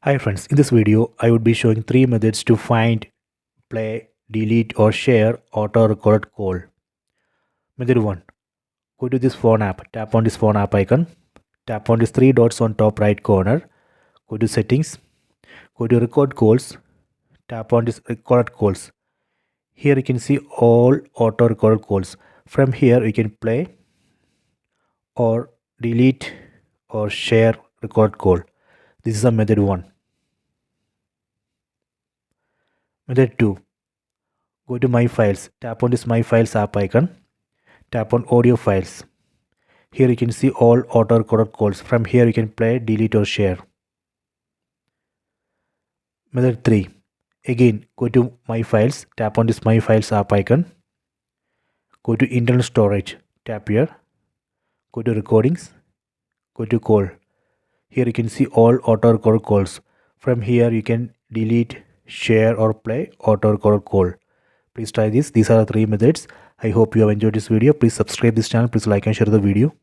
Hi friends, in this video I would be showing three methods to find, play, delete or share auto recorded call. Method 1. Go to this phone app, tap on this phone app icon, tap on these three dots on top right corner, go to settings, go to record calls, tap on this recorded calls. Here you can see all auto recorded calls. From here you can play or delete or share record call. This is a method 1. Method 2. Go to my files, tap on this my files app icon, tap on audio files. Here you can see all auto recorded calls. From here you can play, delete or share. Method 3. Again go to my files, tap on this my files app icon, go to internal storage, tap here, go to recordings, go to call. Here you can see all auto recorded calls. From here you can delete, share or play auto recorded call. Please try this. These are the three methods. I hope you have enjoyed this video. Please subscribe this channel. Please like and share the video.